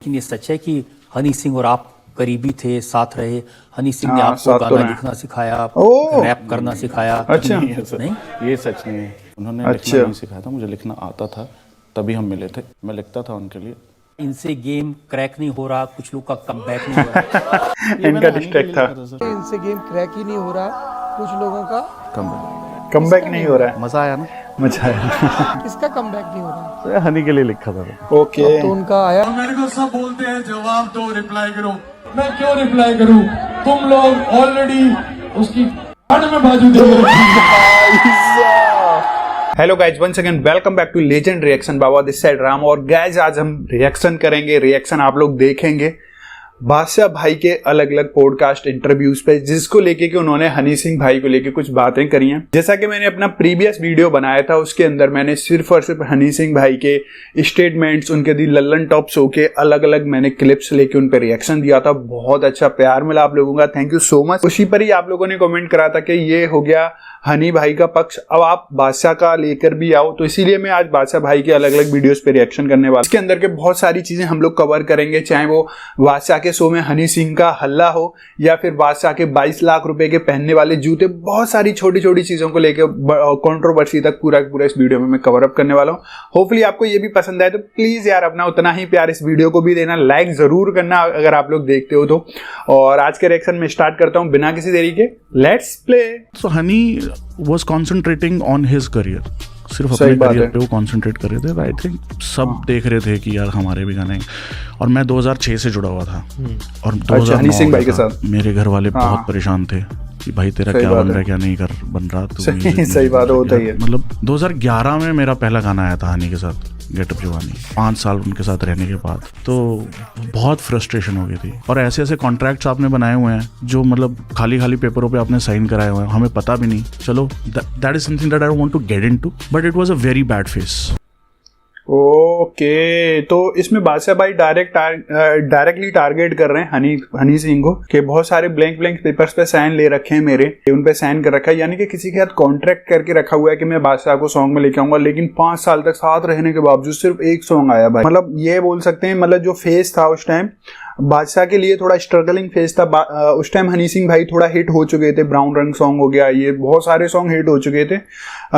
लेकिन ये सच है कि हनी सिंह और आप करीबी थे, साथ रहे। हनी सिंह ने आपको गाना लिखना सिखाया, रैप करना सिखाया। अच्छा, नहीं ये सच नहीं है। उन्होंने लिखना नहीं सिखाया था, मुझे लिखना आता था, तभी हम मिले थे। मैं लिखता था उनके लिए। इनसे गेम क्रैक नहीं हो रहा, कुछ लोग का कमबैक नहीं हो रहा। इनका डिस्ट्रैक्ट था। इनसे गेम क्रैक ही नहीं हो रहा, कुछ लोगों का कमबैक नहीं हो रहा है। मजा आया ना, मजा आया। इसका कमबैक नहीं हो रहा। तो हनी के लिए लिखा था। ओके, तो उनका आया। मेरे को सब बोलते हैं जवाब दो, रिप्लाई करो। मैं क्यों रिप्लाई करूं? तुम लोग ऑलरेडी उसकी कान में बाजू दे रहे। Hello guys, once again welcome back to legend reaction. बाबा दिस साइड राम। और गाइज आज हम रिएक्शन करेंगे। रिएक्शन आप लोग देखेंगे बादशाह भाई के अलग अलग पॉडकास्ट इंटरव्यूज पे, जिसको लेके कि उन्होंने हनी सिंह भाई को लेके कुछ बातें करी हैं। जैसा कि मैंने अपना प्रीवियस वीडियो बनाया था, उसके अंदर मैंने सिर्फ और सिर्फ हनी सिंह भाई के स्टेटमेंट्स, उनके दी लल्लन टॉप शो के अलग अलग मैंने क्लिप्स लेके उन पर रिएक्शन दिया था। बहुत अच्छा प्यार मिला आप लोगों का, थैंक यू सो मच। उसी पर ही आप लोगों ने कमेंट करा था कि ये हो गया हनी भाई का पक्ष, अब आप बादशाह का लेकर भी आओ। तो इसीलिए मैं आज बादशाह भाई के अलग अलग वीडियोस पे रिएक्शन करने वाला। इसके अंदर के बहुत सारी चीजें हम लोग कवर करेंगे, चाहे वो बादशाह के शो में हनी सिंह का हल्ला हो या फिर बादशाह के 22 लाख रुपए के पहनने वाले जूते। बहुत सारी छोटी छोटी चीजों को लेकर कंट्रोवर्सी तक पूरा इस वीडियो में मैं कवर अप करने वाला हूँ। होपफुली आपको ये भी पसंद आए तो प्लीज यार अपना उतना ही प्यार इस वीडियो को भी देना, लाइक जरूर करना अगर आप लोग देखते हो तो। और आज के रिएक्शन में स्टार्ट करता हूँ बिना किसी देरी के। Let's play. So Honey was concentrating on his career, सिर्फ अपने करियर पे वो कंसंट्रेट कर रहे थे। आई थिंक सब देख रहे थे कि यार हमारे भी गाने। और मैं 2006 से जुड़ा हुआ था और 2009 हनी सिंह भाई के साथ मेरे घर वाले बहुत परेशान थे कि भाई तेरा क्या बन रहा है, क्या नहीं कर बन रहा। तो सही बात होता ही है। मतलब 2011 में मेरा पहला गाना आया था हनी के साथ, गेट अप जवानी। 5 साल उनके साथ रहने के बाद तो बहुत फ्रस्ट्रेशन हो गई थी। और ऐसे ऐसे कॉन्ट्रैक्ट्स आपने बनाए हुए हैं जो मतलब खाली खाली पेपरों पे आपने साइन कराए हुए हैं, हमें पता भी नहीं। चलो that is something that I want to get into, but it was a very bad face. Okay, तो इसमें बादशाह भाई डायरेक्टली टारगेट कर रहे हैं हनी सिंह को कि बहुत सारे ब्लैंक पेपर्स पे साइन ले रखे हैं मेरे, उन पे साइन कर रखा है। यानी कि किसी के साथ कॉन्ट्रैक्ट करके रखा हुआ है कि मैं बादशाह को सॉन्ग में लेके आऊंगा, लेकिन 5 साल तक साथ रहने के बावजूद सिर्फ एक सॉन्ग आया भाई। मतलब ये बोल सकते हैं, मतलब जो फेस था उस टाइम बादशाह के लिए थोड़ा स्ट्रगलिंग फेस था। उस टाइम हनी सिंह भाई थोड़ा हिट हो चुके थे, ब्राउन रंग सॉन्ग हो गया, ये बहुत सारे सॉन्ग हिट हो चुके थे।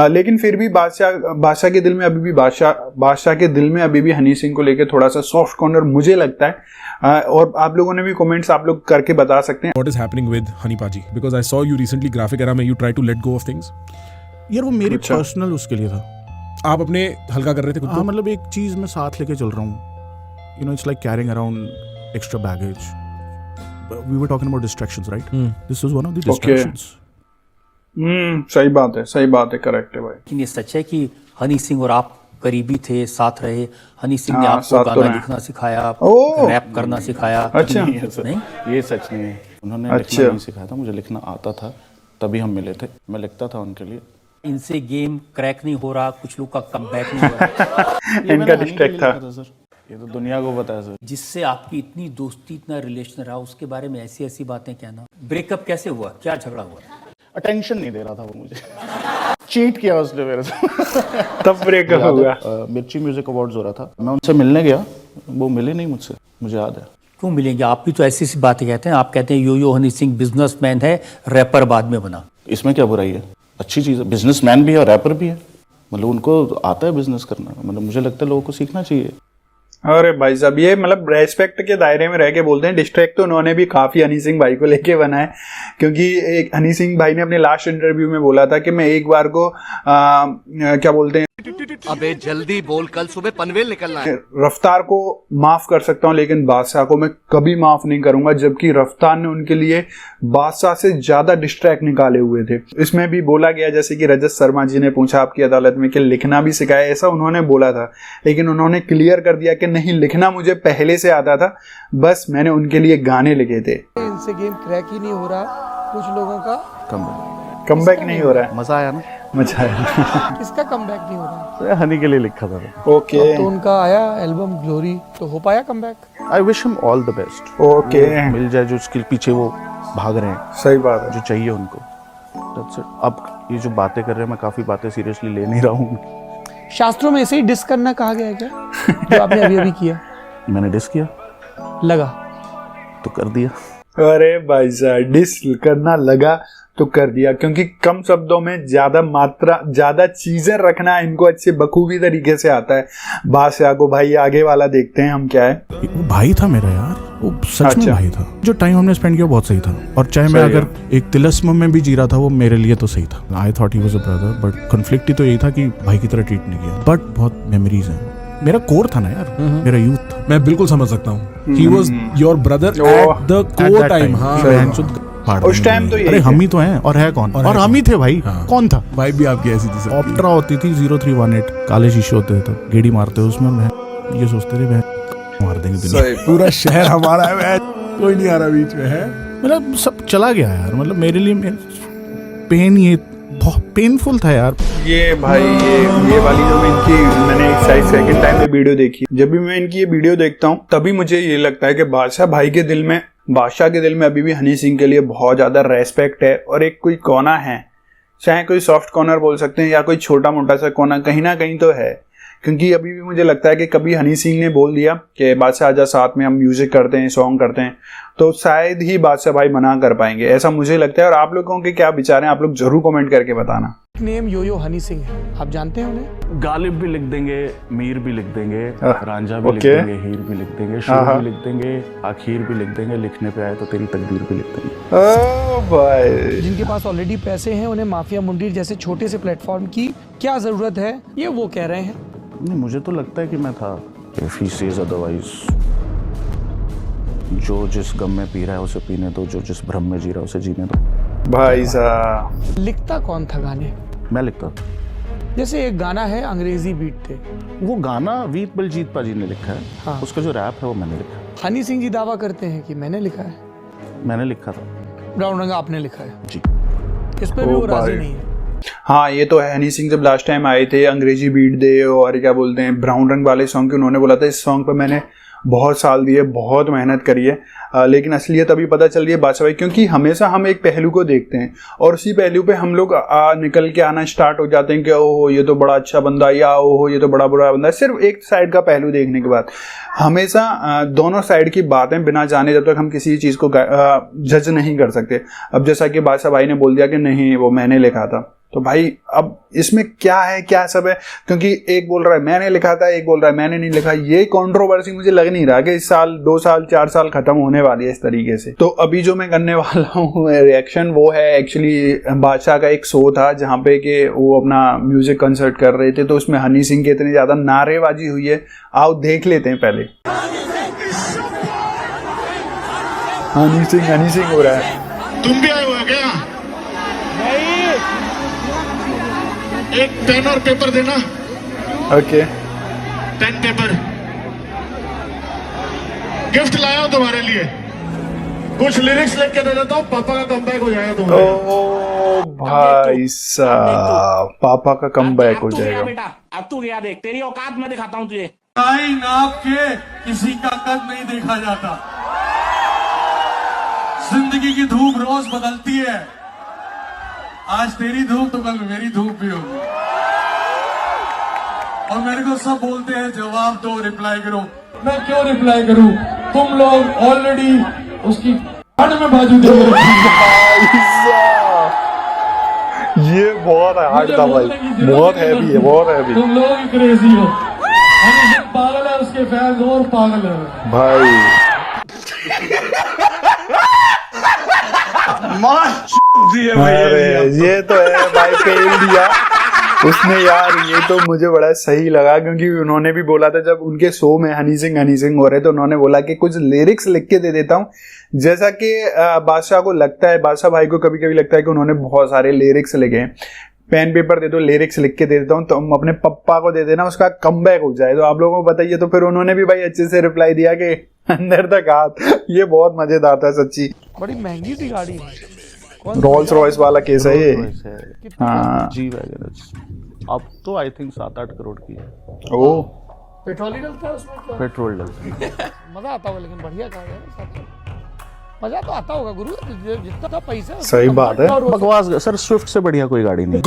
लेकिन फिर भी बादशाह के दिल में अभी भी बादशाह के दिल में अभी भी हनी सिंह को लेकर थोड़ा सा सॉफ्ट कॉर्नर मुझे लगता है। और आप लोगों ने भी कमेंट्स आप लोग करके बता सकते हैं। What is happening with Honey Paji? Because I saw you recently graphic era में you try to let go of things. यार वो मेरी पर्सनल उसके लिए था। आप अपने हल्का कर रहे थे खुद को? हाँ, मतलब एक चीज मैं साथ लेके चल रहा हूँ। You know, it's like carrying around extra baggage. We were talking about distractions, right? This was one of the distractions. सही बात है, करेक्ट है भाई। लेकिन ये सच है कि हनी सिंह और आप करीबी थे, साथ रहे। हनी सिंह ने आपको गाना लिखना सिखाया, रैप करना सिखाया। अच्छा, नहीं ये सच नहीं है। उन्होंने लिखना नहीं सिखाया था, मुझे लिखना आता था, तभी हम मिले थे। मैं लिखता था उनके लिए। इनसे गेम क्रैक नहीं हो रहा, कुछ लोग का कमबैक नहीं हो रहा। इनका डिस्ट्रैक्ट था सर, ये तो दुनिया को पता है सर। जिससे आपकी इतनी दोस्ती, इतना रिलेशन रहा, उसके बारे में ऐसी ऐसी बातें कहना। ब्रेकअप कैसे हुआ, क्या झगड़ा हुआ? अटेंशन नहीं दे रहा था वो मुझे। चीट किया उसने मेरे से। तब ब्रेकअप हुआ। मिर्ची म्यूजिक अवार्ड्स हो रहा था, मैं उनसे मिलने गया, वो मिले नहीं मुझसे, मुझे याद है। क्यों मिलेंगे? आप भी तो ऐसी सी बातें कहते हैं। आप कहते हैं यो हनी सिंह बिजनेसमैन है, रैपर बाद में बना। इसमें क्या बुराई है? अच्छी चीज़ है, बिजनेसमैन भी है और रैपर भी है। मतलब उनको आता है बिजनेस करना। मतलब मुझे लगता है लोगों को सीखना चाहिए। अरे भाई साहब, ये मतलब रेस्पेक्ट के दायरे में रह के बोलते हैं। डिस्ट्रैक्ट तो उन्होंने भी काफी हनी सिंह भाई को लेके बना है, क्योंकि एक हनी सिंह भाई ने अपने लास्ट इंटरव्यू में बोला था कि मैं एक बार को क्या बोलते हैं, अबे जल्दी बोल, कल सुबह पनवेल निकलना है। रफ्तार को माफ कर सकता हूं लेकिन बादशाह को मैं कभी माफ नहीं करूंगा, जबकि रफ्तार ने उनके लिए बादशाह से ज्यादा डिस्ट्रैक्ट निकाले हुए थे। इसमें भी बोला गया, जैसे कि रजत शर्मा जी ने पूछा आपकी अदालत में कि लिखना भी सिखाया, ऐसा उन्होंने बोला था, लेकिन उन्होंने क्लियर कर दिया कि नहीं, लिखना मुझे पहले से आता था, बस मैंने उनके लिए गाने लिखे थे। इनसे गेम क्रैक ही नहीं हो रहा, कुछ लोगों का कमबैक नहीं हो रहा है। मजा आया ना, मजा आया। इसका कमबैक नहीं हो रहा। तो हनी के लिए लिखा था। ओके, तो उनका आया एल्बम ग्लोरी, तो हो पाया comeback? I wish him all the best. Okay, मिल जाए जो उसके पीछे वो भाग रहे हैं। सही बात है, जो चाहिए उनको। That's it. अब ये जो बातें कर रहे हैं, मैं काफी बातें सीरियसली ले नहीं रहा हूँ। शास्त्रों में ऐसे ही डिस करना कहा गया है क्या, जो आपने अभी किया? मैंने डिस किया। लगा तो कर दिया। अरे भाई साहब, डिस करना लगा तो कर दिया, क्योंकि कम शब्दों में ज्यादा चीजें रखना इनको अच्छे बखूबी तरीके से आता है। बादशाह को भाई आगे वाला देखते हैं हम क्या है। वो भाई था मेरा यार, वो सच में भाई था। जो टाइम हमने स्पेंड किया बहुत सही था, और चाहे मैं अगर एक तिलस्म में भी जी रहा था वो मेरे लिए तो सही था। I thought he was a brother, but conflict ही तो यही था कि भाई की तरह ट्रीट नहीं किया। बट बहुत मेमोरीज हैं, मेरा कोर था ना यार, मेरा यूथ था। मैं बिल्कुल समझ सकता हूँ। He was your brother at the core time। उस टाइम तो अरे हम ही तो हैं, और है कौन, और हम ही थे भाई। कौन था? वाइब भी आपकी ऐसी थी। ऑप्ट्रा होती थी 0318, काले शीशे होते थे, गेड़ी मारते उसमें। मैं ये सोचते थे मार देंगे दुनिया, पूरा शहर हमारा है, कोई नहीं आ रहा बीच में है। मतलब सब चला गया यार। मतलब मेरे लिए पेन, ये बहुत पेनफुल था यार। ये भाई ये वाली जो मैंने एक शायद सेकंड टाइम में वीडियो देखी, जब भी मैं इनकी ये वीडियो देखता हूँ तभी मुझे ये लगता है कि बादशाह के दिल में अभी भी हनी सिंह के लिए बहुत ज्यादा रेस्पेक्ट है। और एक कोई कोना है, चाहे कोई सॉफ्ट कॉर्नर बोल सकते हैं या कोई छोटा मोटा सा कोना, कहीं ना कहीं तो है। क्योंकि अभी भी मुझे लगता है कि कभी हनी सिंह ने बोल दिया कि बादशाह आजा साथ में हम म्यूजिक करते हैं, सॉन्ग करते हैं, तो शायद ही बादशाह भाई मना कर पाएंगे, ऐसा मुझे लगता है। और आप लोगों के क्या विचार हैं, आप लोग जरूर कमेंट करके बताना। नेम यो हनी सिंह है, आप जानते हैं उन्हें? गालिब भी लिख देंगे, मीर भी लिख देंगे, रांझा भी लिख देंगे, हीर भी लिख देंगे, शेर भी लिख देंगे, आखिर भी लिख देंगे, लिखने पे आए तो तेरी तकदीर भी लिख देंगे। ओ भाई, जिनके पास ऑलरेडी पैसे हैं उन्हें माफिया मुंडीर जैसे छोटे से प्लेटफॉर्म की क्या जरूरत है, ये वो कह रहे हैं। नहीं, मुझे तो लगता है कि मैं था। If he says otherwise, जो जिस गम में पी रहा है उसे पीने दो, जो जिस भ्रम में जी रहा है उसे जीने दो। भाई साहब, लिखता कौन था गाने? मैं लिखता था। जैसे एक गाना है अंग्रेजी बीट थे, वो गाना वीत बलजीत पाजी ने लिखा है। हाँ। उसका जो रैप है वो मैंने लिखा है। हनी सिंह जी दावा करते हैं कि मैंने लिखा है। मैंने लिखा था। ब्राउन रंग आपने लिखा है जी। इस पे भी वो राजी नहीं है। हाँ ये तो है। हनी सिंह जब लास्ट टाइम आए थे अंग्रेजी बीट दे और क्या बोलते हैं ब्राउन रंग वाले सॉन्ग के, उन्होंने बोला था इस सॉन्ग पे मैंने बहुत साल दिए, बहुत मेहनत करी है, लेकिन असलियत अभी पता चल रही है बादशाह भाई। क्योंकि हमेशा हम एक पहलू को देखते हैं और उसी पहलू पे हम लोग निकल के आना स्टार्ट हो जाते हैं कि ओहो ये तो बड़ा अच्छा बंदा, या ओहो ये तो बड़ा बुरा बंदा। सिर्फ एक साइड का पहलू देखने के बाद हमेशा दोनों साइड की बातें बिना जाने जब तक हम किसी चीज़ को जज नहीं कर सकते। अब जैसा कि बादशाह भाई ने बोल दिया कि नहीं वो मैंने लिखा था, तो भाई अब इसमें क्या है, क्या सब है? क्योंकि एक बोल रहा है मैंने लिखा था, एक बोल रहा है मैंने नहीं लिखा। ये कंट्रोवर्सी मुझे लग नहीं रहा कि इस साल 2 साल 4 साल खत्म होने वाली है इस तरीके से। तो अभी जो मैं करने वाला हूँ रिएक्शन, वो है एक्चुअली बादशाह का एक शो था जहाँ पे कि वो अपना म्यूजिक कंसर्ट कर रहे थे, तो उसमें हनी सिंह की इतनी ज्यादा नारेबाजी हुई है। आओ देख लेते हैं पहले। हनी सिंह हो रहा है। तुम भी आए हो क्या? एक पेन और पेपर देना। ओके, पेन पेपर गिफ्ट लाया हूं तुम्हारे लिए। कुछ लिरिक्स लिख के दे देता हूँ, पापा का कमबैक हो जाएगा तुम्हारे। ओ भाई साहब, पापा का कमबैक हो जाएगा। बेटा अब तू गया, देख तेरी औकात मैं दिखाता हूँ तुझे। टाई नाप के किसी का कद नहीं देखा जाता। जिंदगी की धूप रोज बदलती है, आज तेरी धूप तो कल मेरी धूप भी होगी। और मेरे को सब बोलते हैं जवाब दो, रिप्लाई करो। मैं क्यों रिप्लाई करूं? तुम लोग ऑलरेडी उसकी कान में बाजू दे रहे हो। ये बहुत हार्ड था भाई, बहुत हैवी है, बहुत हैवी। तुम लोग ही क्रेजी हो। हनी सिंह पागल है, उसके फैंस और पागल है भाई। अरे ये तो है भाई, पेल दिया उसने यार। ये तो मुझे बड़ा सही लगा क्योंकि उन्होंने भी बोला था जब उनके शो में हनी सिंह हो रहे, तो उन्होंने बोला कि कुछ लिरिक्स लिख के दे देता हूँ। जैसा कि बादशाह को लगता है, बादशाह भाई को कभी कभी लगता है कि उन्होंने बहुत सारे लिरिक्स लिखे हैं, पेन पेपर दे दो, लिरिक्स लिख के दे देता हूँ, तो हम अपने पप्पा को दे देना, उसका कमबैक हो जाए। तो आप लोगों को बताइए। तो फिर उन्होंने भी भाई अच्छे से रिप्लाई दिया कि अंदर तक हाथ। ये बहुत मजेदार था सच्ची। बड़ी महंगी सी गाड़ी है, रोल्स रॉयस वाला केस है ये। हाँ जी वैगन अब तो आई थिंक 7-8 करोड़ की है। ओ पेट्रोल ही डलता है उसमें, पेट्रोल डलता है। मजा आता है लेकिन बढ़िया कार है। मजा तो आता होगा गुरु, जितना पैसा सही बात है। बकवास सर, स्विफ्ट से बढ़िया कोई गाड़ी नहीं।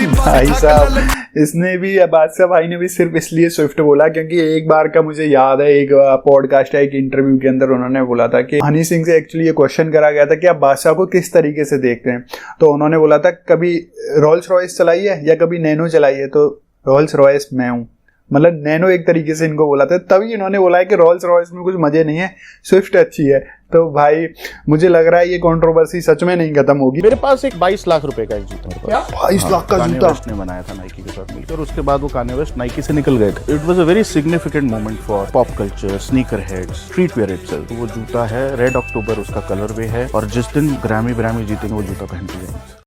भाई साहब, इसने भी, बादशाह भाई ने भी सिर्फ इसलिए स्विफ्ट बोला क्योंकि एक बार का मुझे याद है, एक पॉडकास्ट है, एक इंटरव्यू के अंदर उन्होंने बोला था कि हनी सिंह से एक्चुअली ये क्वेश्चन करा गया था कि आप बादशाह को किस तरीके से देखते हैं, तो उन्होंने बोला था कभी रोल्स रॉयस चलाई है या कभी नैनो चलाई है, तो रोल्स रॉयस मैं हूँ, मतलब नैनो एक तरीके से इनको बोला था, तभी इन्होंने बोला है कि रोल्स रॉयस में कुछ मजे नहीं है, स्विफ्ट अच्छी है। तो भाई मुझे लग रहा है ये कंट्रोवर्सी सच में नहीं खत्म होगी। मेरे पास एक 22 लाख रुपए का एक जूता, 22 लाख का जूता ने बनाया था नाइकी के साथ मिलकर, उसके बाद वो कान्ये वेस्ट नाइकी से निकल गए थे। It was a very significant moment for pop culture, sneaker heads, street wear itself. वो जूता है रेड अक्टूबर, उसका कलरवे है, और जिस दिन ग्रैमी जीतेंगे वो जूता पहन के जाएंगे।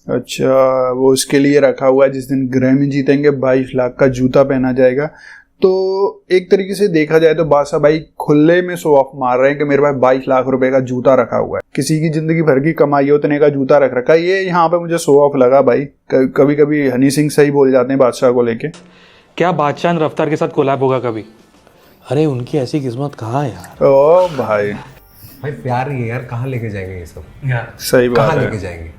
अच्छा, वो उसके लिए रखा हुआ है, जिस दिन ग्रैमी जीतेंगे 22 लाख का जूता पहना जाएगा। तो एक तरीके से देखा जाए तो बादशाह भाई खुले में शो ऑफ मार रहे हैं कि मेरे पास 22 लाख रुपए का जूता रखा हुआ है। किसी की जिंदगी भर की कमाई उतने का जूता रख रखा है, ये यहाँ पे मुझे शो ऑफ लगा भाई। कभी कभी हनी सिंह सही बोल जाते हैं बादशाह को लेके। क्या बादशाह ने रफ्तार के साथ कोलैब होगा कभी? अरे उनकी ऐसी किस्मत कहाँ है यार। ओ भाई प्यार ही है यार, कहाँ लेके जाएंगे ये सब? सही बात है, कहाँ लेके जाएंगे?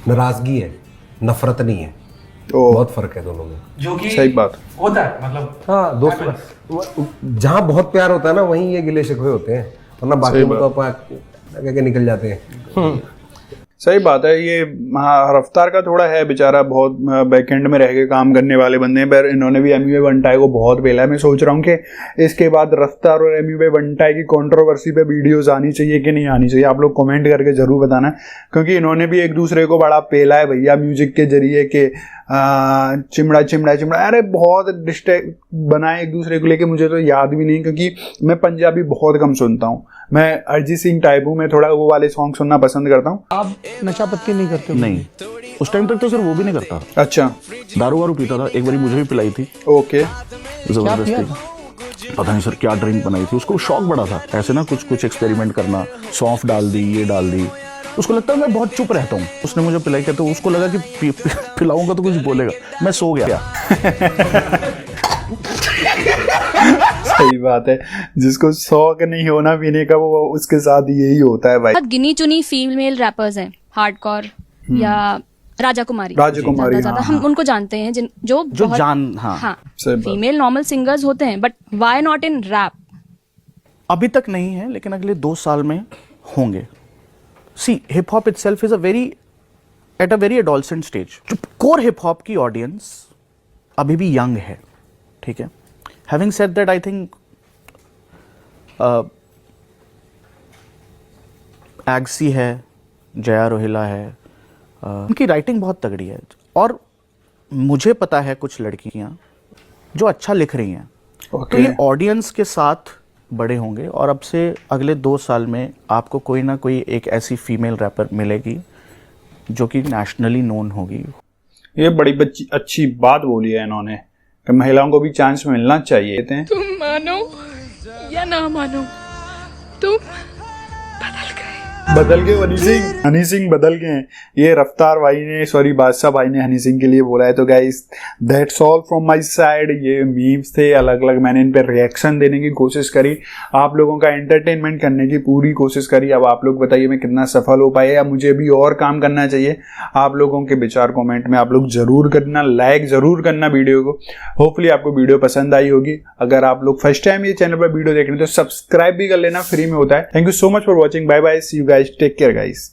नाराजगी है, नफरत नहीं है, बहुत फर्क है दोनों में, जो कि सही बात होता है। मतलब हाँ दोस्त, जहाँ बहुत प्यार होता है ना वहीं ये गिले शिकवे होते हैं, वरना बाकी तो अपन निकल जाते हैं। सही बात है। ये रफ्तार का थोड़ा है बेचारा, बहुत बैकएंड में रह के काम करने वाले बंदे हैं, पर इन्होंने भी एमी वे बंटाई को बहुत बेला है। मैं सोच रहा हूँ कि इसके बाद रफ्तार और एमी वे बंटाई की कंट्रोवर्सी पे वीडियोस आनी चाहिए कि नहीं आनी चाहिए, आप लोग कमेंट करके जरूर बताना, क्योंकि इन्होंने भी एक दूसरे को बड़ा पेला है भैया म्यूजिक के जरिए के चिमड़ा चिमड़ा चिमड़ा, अरे बहुत डिस्ट्रैक्ट बनाए एक दूसरे को लेके। मुझे तो याद भी नहीं, क्योंकि मैं पंजाबी बहुत कम सुनता हूँ, मैं अरिजीत सिंह टाइप हूँ, मैं थोड़ा वो वाले सॉन्ग सुनना पसंद करता हूँ। आप नशा पत्ती नहीं करते? नहीं, उस टाइम तक तो सिर्फ वो भी नहीं करता। अच्छा, दारू वारू पीता था, एक बार मुझे भी पिलाई थी। ओके, जबरदस्ती, पता नहीं सर क्या ड्रिंक बनाई थी, उसको शौक बड़ा था ऐसे ना कुछ एक्सपेरिमेंट करना, सौंफ डाल दी, ये डाल दी। उसको लगता है मैं बहुत चुप रहता हूँ, उसने मुझे पिलाई किया तो उसको लगा कि पिलाऊंगा तो कुछ बोलेगा, मैं सो गया। सही बात है, जिसको शौक नहीं होना पीने का वो उसके साथ यही होता है भाई। गिनी चुनी फीमेल रैपर्स हैं हार्डकोर या राजा कुमारी हाँ, हम उनको जानते हैं जो फीमेल नॉर्मल सिंगर्स होते हैं, but why not in rap? अभी तक नहीं है, लेकिन अगले 2 साल में होंगे। See hip hop itself is at a very adolescent stage. जो कोर हिप हॉप की ऑडियंस अभी भी यंग है, ठीक है। Having said that, I think एग्सी है, जया रोहिला है, उनकी राइटिंग बहुत तगड़ी है, और मुझे पता है कुछ लड़कियां जो अच्छा लिख रही हैं। तो ये ऑडियंस के साथ बड़े होंगे, और अब से अगले 2 साल में आपको कोई ना कोई एक ऐसी फीमेल रैपर मिलेगी जो कि नेशनली नोन होगी। ये बड़ी अच्छी बात बोली है इन्होंने कि महिलाओं को भी चांस मिलना चाहिए। तुम मानो या ना मानो, तुम बदल गए हनी सिंह बदल गए हैं। ये रफ्तार भाई ने, सॉरी बादशाह भाई ने हनी सिंह के लिए बोला है। तो guys that's all from my side. ये मीम्स थे अलग अलग, मैंने इन पे रिएक्शन देने की कोशिश करी, आप लोगों का एंटरटेनमेंट करने की पूरी कोशिश करी। अब आप लोग बताइए मैं कितना सफल हो पाए या मुझे भी और काम करना चाहिए। आप लोगों के विचार कमेंट में आप लोग जरूर करना, लाइक जरूर करना वीडियो को। होपफुली आपको वीडियो पसंद आई होगी। अगर आप लोग फर्स्ट टाइम ये चैनल पर वीडियो देख रहे हैं तो सब्सक्राइब भी कर लेना, फ्री में होता है। Thank you so much for watching, bye bye, see you guys, take care guys.